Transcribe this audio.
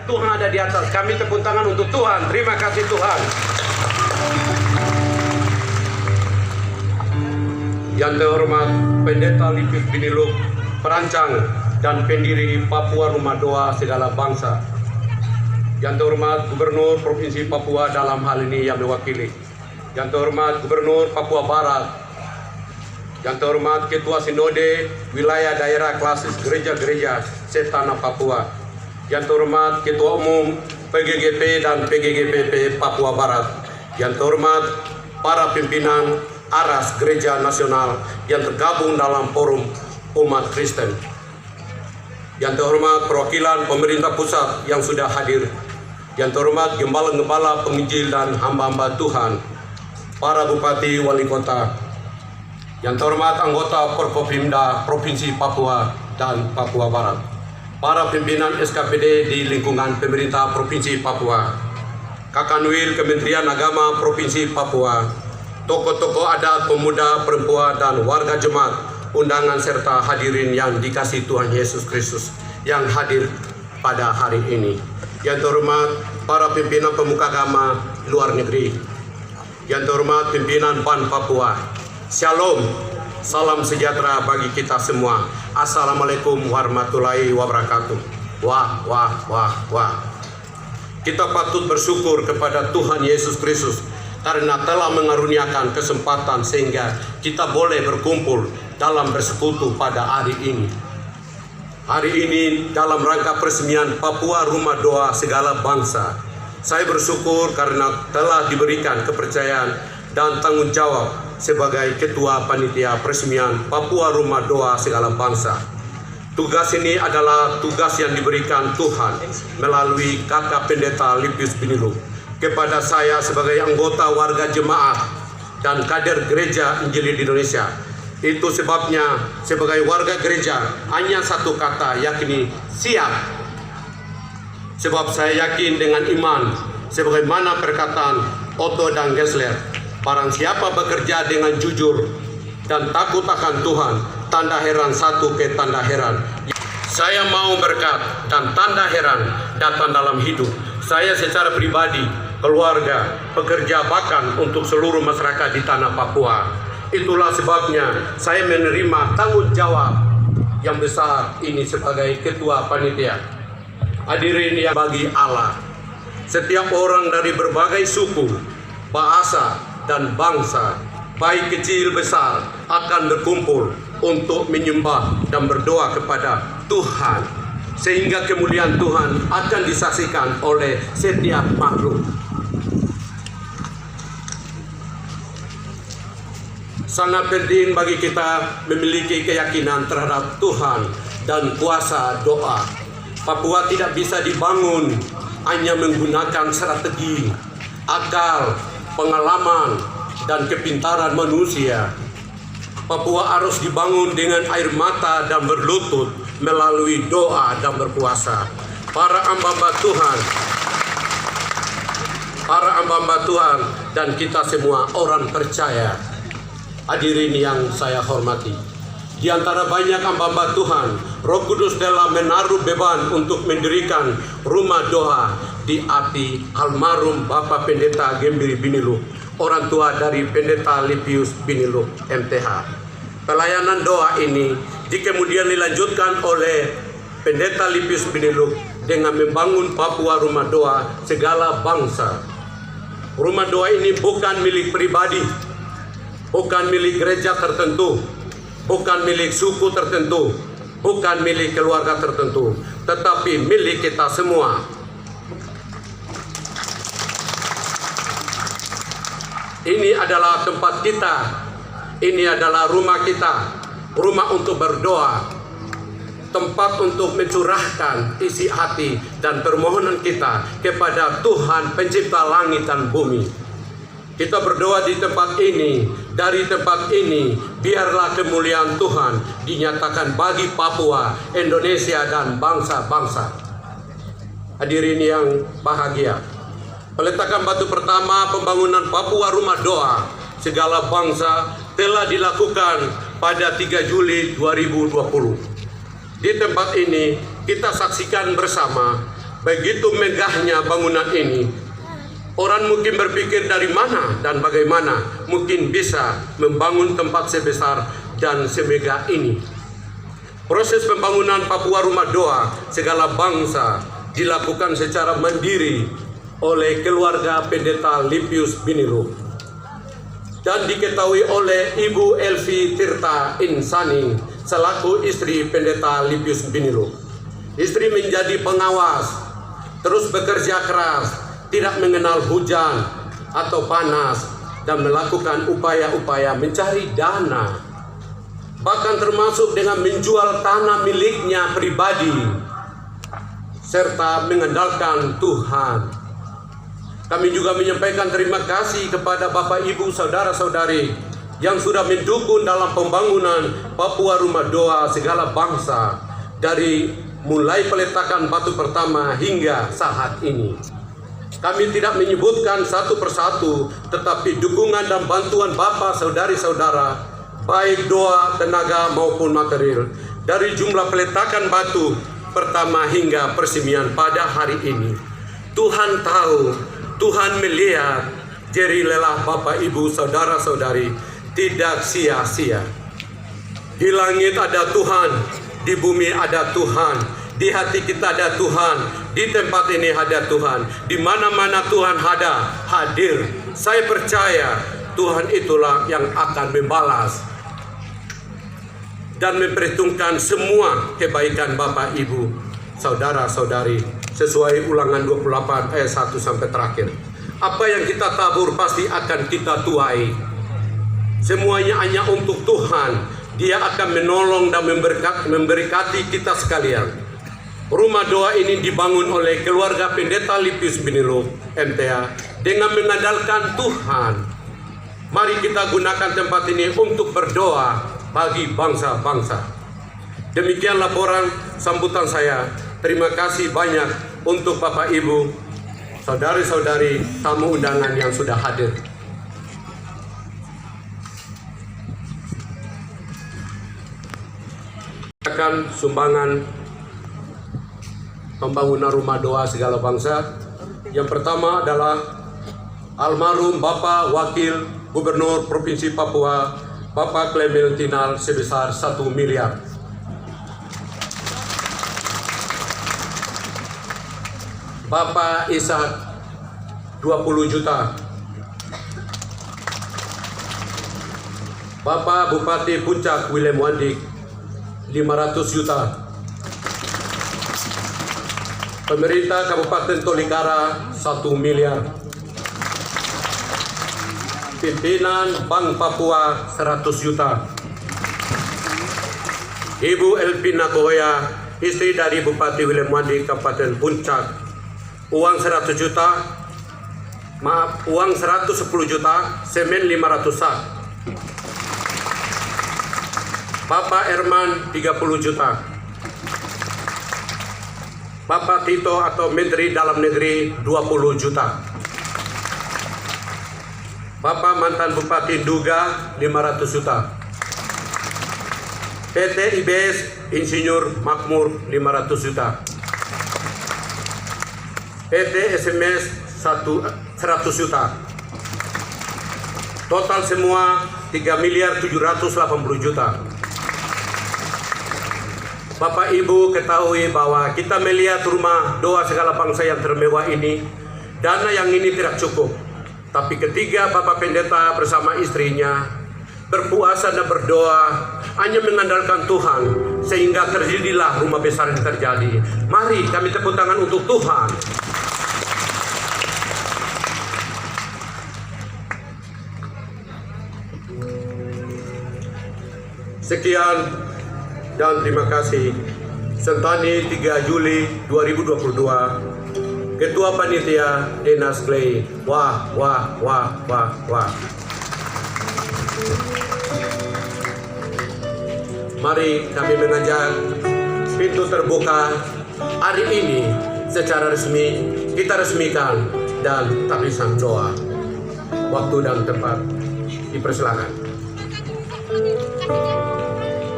Tuhan ada di atas. Kami tepuk tangan untuk Tuhan. Terima kasih Tuhan. Yang terhormat Pendeta Lipius Biniluk, perancang dan pendiri Papua Rumah Doa Segala Bangsa. Yang terhormat Gubernur Provinsi Papua dalam hal ini yang mewakili. Yang terhormat Gubernur Papua Barat. Yang terhormat Ketua Sinode Wilayah Daerah Klasis Gereja-Gereja Setanah Papua. Yang terhormat Ketua Umum PGGP dan PGGPP Papua Barat. Yang terhormat para pimpinan Aras Gereja Nasional yang tergabung dalam Forum Umat Kristen. Yang terhormat perwakilan pemerintah pusat yang sudah hadir. Yang terhormat gembala-gembala penginjil dan hamba-hamba Tuhan, para bupati wali kota. Yang terhormat anggota Forkopimda Provinsi Papua dan Papua Barat. Para pimpinan SKPD di lingkungan pemerintah Provinsi Papua. Kakanwil Kementerian Agama Provinsi Papua. Tokoh-tokoh adat, pemuda, perempuan, dan warga jemaat, undangan serta hadirin yang dikasihi Tuhan Yesus Kristus yang hadir pada hari ini. Yang terhormat para pimpinan pemuka agama luar negeri. Yang terhormat pimpinan PAN Papua. Shalom, salam sejahtera bagi kita semua. Assalamualaikum warahmatullahi wabarakatuh. Wah, wah, wah, wah. Kita patut bersyukur kepada Tuhan Yesus Kristus karena telah mengaruniakan kesempatan sehingga kita boleh berkumpul dalam bersekutu pada hari ini. Hari ini dalam rangka peresmian Papua Rumah Doa Segala Bangsa. Saya bersyukur karena telah diberikan kepercayaan dan tanggung jawab sebagai Ketua Panitia Peresmian Papua Rumah Doa Segala Bangsa. Tugas ini adalah tugas yang diberikan Tuhan melalui Kakak Pendeta Lipius Biniluk kepada saya sebagai anggota warga jemaat dan kader gereja Injili di Indonesia. Itu sebabnya sebagai warga gereja hanya satu kata, yakni siap. Sebab saya yakin dengan iman sebagaimana perkataan Otto dan Gessler, barang siapa bekerja dengan jujur dan takut akan Tuhan, tanda heran satu ke tanda heran. Saya mau berkat dan tanda heran datang dalam hidup saya secara pribadi, keluarga, pekerja, bahkan untuk seluruh masyarakat di tanah Papua. Itulah sebabnya saya menerima tanggung jawab yang besar ini sebagai Ketua Panitia. Hadirin yang bagi Allah, setiap orang dari berbagai suku, bahasa, dan bangsa, baik kecil besar, akan berkumpul untuk menyembah dan berdoa kepada Tuhan, sehingga kemuliaan Tuhan akan disaksikan oleh setiap makhluk. Sangat penting bagi kita memiliki keyakinan terhadap Tuhan dan kuasa doa. Papua tidak bisa dibangun hanya menggunakan strategi, akal, pengalaman, dan kepintaran manusia. Papua harus dibangun dengan air mata dan berlutut melalui doa dan berpuasa. Para hamba-hamba Tuhan dan kita semua orang percaya. Hadirin yang saya hormati, di antara banyak hamba-hamba Tuhan, Roh Kudus telah menaruh beban untuk mendirikan rumah doa di hati almarhum Bapak Pendeta Gembiri Biniluk, orang tua dari Pendeta Lipius Biniluk MTH. Pelayanan doa ini kemudian dilanjutkan oleh Pendeta Lipius Biniluk dengan membangun Papua Rumah Doa Segala Bangsa. Rumah doa ini bukan milik pribadi, bukan milik gereja tertentu, bukan milik suku tertentu, bukan milik keluarga tertentu, tetapi milik kita semua. Ini adalah tempat kita, ini adalah rumah kita, rumah untuk berdoa, tempat untuk mencurahkan isi hati dan permohonan kita kepada Tuhan Pencipta langit dan bumi. Kita berdoa di tempat ini, dari tempat ini, biarlah kemuliaan Tuhan dinyatakan bagi Papua, Indonesia, dan bangsa-bangsa. Hadirin yang bahagia, peletakan batu pertama pembangunan Papua Rumah Doa Segala Bangsa telah dilakukan pada 3 Juli 2020. Di tempat ini kita saksikan bersama Begitu megahnya bangunan ini, orang mungkin berpikir dari mana dan bagaimana mungkin bisa membangun tempat sebesar dan semegah ini. Proses pembangunan Papua Rumah Doa Segala Bangsa dilakukan secara mandiri oleh keluarga Pendeta Lipius Biniluk dan diketahui oleh Ibu Elvi Tirta Insani selaku istri Pendeta Lipius Biniluk. Istri menjadi pengawas, terus bekerja keras, tidak mengenal hujan atau panas, dan melakukan upaya-upaya mencari dana, bahkan termasuk dengan menjual tanah miliknya pribadi, serta mengandalkan Tuhan. Kami juga menyampaikan terima kasih kepada Bapak Ibu Saudara-saudari yang sudah mendukung dalam pembangunan Papua Rumah Doa Segala Bangsa dari mulai peletakan batu pertama hingga saat ini. Kami tidak menyebutkan satu persatu, tetapi dukungan dan bantuan Bapak Saudari-saudara, baik doa, tenaga maupun material, dari jumlah peletakan batu pertama hingga persemian pada hari ini. Tuhan tahu, Tuhan melihat, jeri lelah Bapak Ibu Saudara-saudari tidak sia-sia. Di langit ada Tuhan, di bumi ada Tuhan, di hati kita ada Tuhan, di tempat ini ada Tuhan, di mana-mana Tuhan ada, hadir. Saya percaya Tuhan itulah yang akan membalas dan memperhitungkan semua kebaikan Bapak Ibu Saudara-saudari sesuai Ulangan 28 ayat 1 sampai terakhir. Apa yang kita tabur pasti akan kita tuai. Semuanya hanya untuk Tuhan. Dia akan menolong dan memberkati kita sekalian. Rumah doa ini dibangun oleh keluarga Pendeta Lipius Biniluk MTA dengan mengandalkan Tuhan. Mari kita gunakan tempat ini untuk berdoa bagi bangsa-bangsa. Demikian laporan sambutan saya. Terima kasih banyak untuk Bapak Ibu, saudari-saudari, tamu undangan yang sudah hadir. Akan sumbangan pembangunan Rumah Doa Segala Bangsa. Yang pertama adalah almarhum Bapak Wakil Gubernur Provinsi Papua, Bapak Clementinal, sebesar 1 miliar. Bapak Ishak 20 juta. Bapak Bupati Puncak William Wandik 500 juta. Pemerintah Kabupaten Tolikara 1 miliar. Pimpinan Bank Papua 100 juta. Ibu Elvina Kohoya, istri dari Bupati William Wandik Kabupaten Puncak, uang 100 juta. Maaf, uang 110 juta, semen 500 sak. Bapak Herman 30 juta. Bapak Tito atau Menteri Dalam Negeri 20 juta. Bapak mantan Bupati Duga 500 juta. PT IBS Insinyur Makmur 500 juta. PT SMS 100 juta. Total semua 3 miliar 780 juta. Bapak Ibu ketahui bahwa kita melihat Rumah Doa Segala Bangsa yang termewah ini, dana yang ini tidak cukup. Tapi ketika Bapak Pendeta bersama istrinya berpuasa dan berdoa, hanya mengandalkan Tuhan, sehingga terjadilah rumah besar yang terjadi. Mari kami tepuk tangan untuk Tuhan. Sekian dan terima kasih. Sentani 3 Juli 2022, Ketua Panitia Dinas Clay. Wah. Mari kami mengajak pintu terbuka hari ini secara resmi. Kita resmikan dan tabisan doa. Waktu dan tempat dipersilakan.